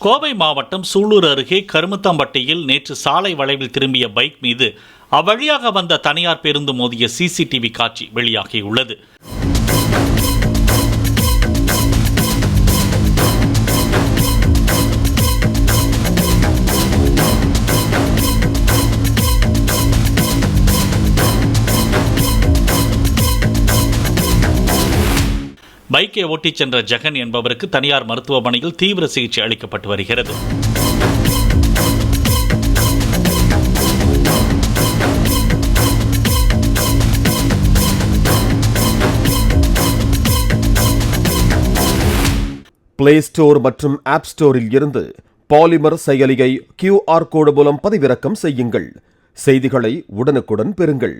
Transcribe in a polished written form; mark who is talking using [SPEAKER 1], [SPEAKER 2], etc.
[SPEAKER 1] கோவை மாவட்டம் சூலூர் அருகே கருமுத்தம்பட்டியில் நேற்று சாலை வளைவில் திரும்பிய பைக் மீது அவ்வழியாக வந்த தனியார் பேருந்து மோதிய சிசிடிவி காட்சி வெளியாகியுள்ளது. பைக்கை ஓட்டிச் சென்ற ஜெகன் என்பவருக்கு தனியார் மருத்துவமனையில் தீவிர சிகிச்சை அளிக்கப்பட்டு வருகிறது.
[SPEAKER 2] பிளே ஸ்டோர் மற்றும் ஆப் ஸ்டோரில் இருந்து பாலிமர் செயலியை QR கோடு மூலம் பதிவிறக்கம் செய்யுங்கள். செய்திகளை உடனுக்குடன் பெறுங்கள்.